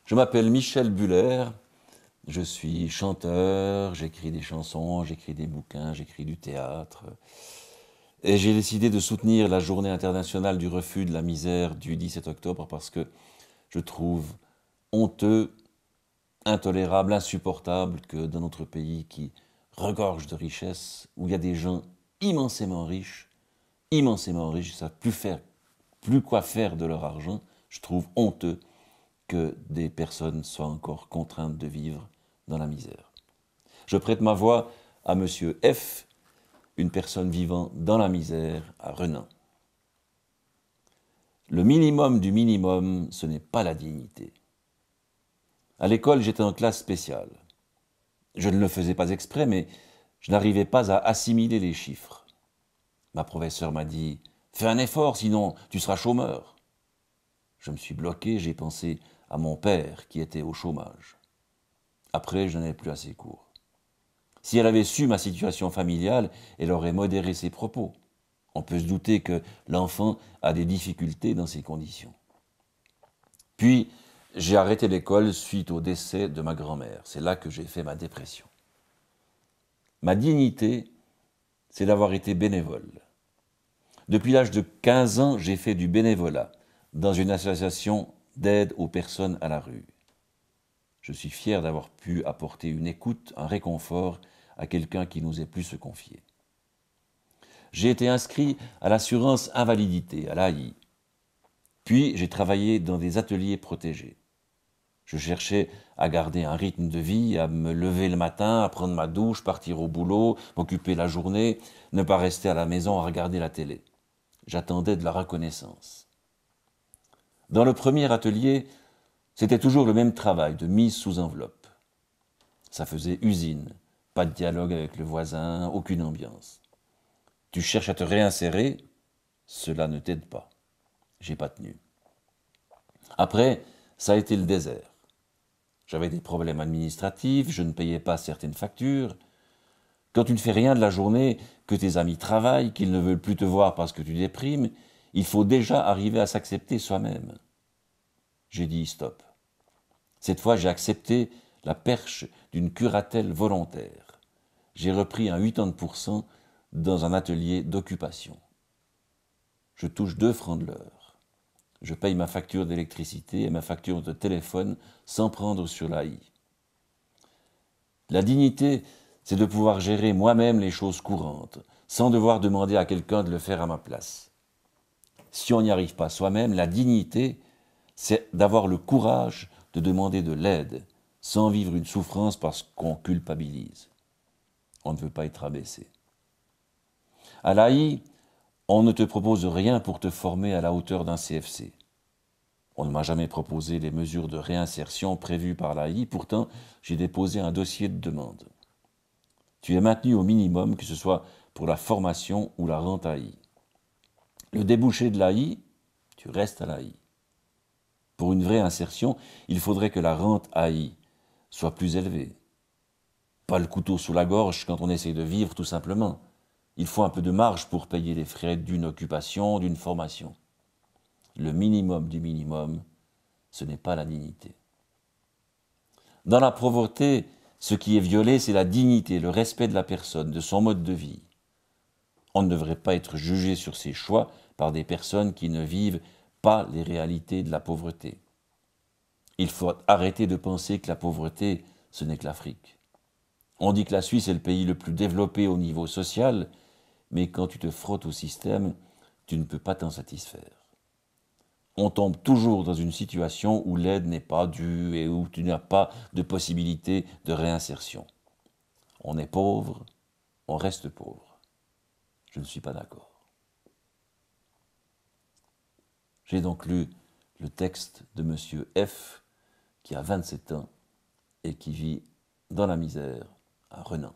Je m'appelle Michel Buller, je suis chanteur, j'écris des chansons, j'écris des bouquins, j'écris du théâtre. Et j'ai décidé de soutenir la Journée internationale du refus de la misère du 17 octobre parce que je trouve honteux, intolérable, insupportable que dans notre pays qui regorge de richesses, où il y a des gens immensément riches, ils ne savent plus quoi faire de leur argent, je trouve honteux que des personnes soient encore contraintes de vivre dans la misère. Je prête ma voix à Monsieur F, une personne vivant dans la misère à Renan. Le minimum du minimum, ce n'est pas la dignité. À l'école, j'étais en classe spéciale. Je ne le faisais pas exprès, mais je n'arrivais pas à assimiler les chiffres. Ma professeure m'a dit « Fais un effort, sinon tu seras chômeur ». Je me suis bloqué, j'ai pensé à mon père qui était au chômage. Après, je n'en avais plus assez court. Si elle avait su ma situation familiale, elle aurait modéré ses propos. On peut se douter que l'enfant a des difficultés dans ces conditions. Puis, j'ai arrêté l'école suite au décès de ma grand-mère. C'est là que j'ai fait ma dépression. Ma dignité, c'est d'avoir été bénévole. Depuis l'âge de 15 ans, j'ai fait du bénévolat dans une association d'aide aux personnes à la rue. Je suis fier d'avoir pu apporter une écoute, un réconfort à quelqu'un qui n'osait plus se confier. J'ai été inscrit à l'assurance invalidité, à l'AI. Puis j'ai travaillé dans des ateliers protégés. Je cherchais à garder un rythme de vie, à me lever le matin, à prendre ma douche, partir au boulot, m'occuper la journée, ne pas rester à la maison à regarder la télé. J'attendais de la reconnaissance. Dans le premier atelier, c'était toujours le même travail de mise sous enveloppe. Ça faisait usine, pas de dialogue avec le voisin, aucune ambiance. Tu cherches à te réinsérer, cela ne t'aide pas. J'ai pas tenu. Après, ça a été le désert. J'avais des problèmes administratifs, je ne payais pas certaines factures. Quand tu ne fais rien de la journée, que tes amis travaillent, qu'ils ne veulent plus te voir parce que tu déprimes, il faut déjà arriver à s'accepter soi-même. J'ai dit stop. Cette fois, j'ai accepté la perche d'une curatelle volontaire. J'ai repris un 80% dans un atelier d'occupation. Je touche 2 francs de l'heure. Je paye ma facture d'électricité et ma facture de téléphone sans prendre sur l'AI. La dignité, c'est de pouvoir gérer moi-même les choses courantes, sans devoir demander à quelqu'un de le faire à ma place. Si on n'y arrive pas soi-même, la dignité, c'est d'avoir le courage de demander de l'aide, sans vivre une souffrance parce qu'on culpabilise. On ne veut pas être abaissé. À l'AI, on ne te propose rien pour te former à la hauteur d'un CFC. On ne m'a jamais proposé les mesures de réinsertion prévues par l'AI, pourtant j'ai déposé un dossier de demande. Tu es maintenu au minimum, que ce soit pour la formation ou la rente AI. Le débouché de l'AI, tu restes à l'AI. Pour une vraie insertion, il faudrait que la rente AI soit plus élevée. Pas le couteau sous la gorge quand on essaie de vivre tout simplement. Il faut un peu de marge pour payer les frais d'une occupation, d'une formation. Le minimum du minimum, ce n'est pas la dignité. Dans la pauvreté, ce qui est violé, c'est la dignité, le respect de la personne, de son mode de vie. On ne devrait pas être jugé sur ses choix par des personnes qui ne vivent pas les réalités de la pauvreté. Il faut arrêter de penser que la pauvreté, ce n'est que l'Afrique. On dit que la Suisse est le pays le plus développé au niveau social, mais quand tu te frottes au système, tu ne peux pas t'en satisfaire. On tombe toujours dans une situation où l'aide n'est pas due et où tu n'as pas de possibilité de réinsertion. On est pauvre, on reste pauvre. Je ne suis pas d'accord. J'ai donc lu le texte de Monsieur F, qui a 27 ans et qui vit dans la misère à Renan.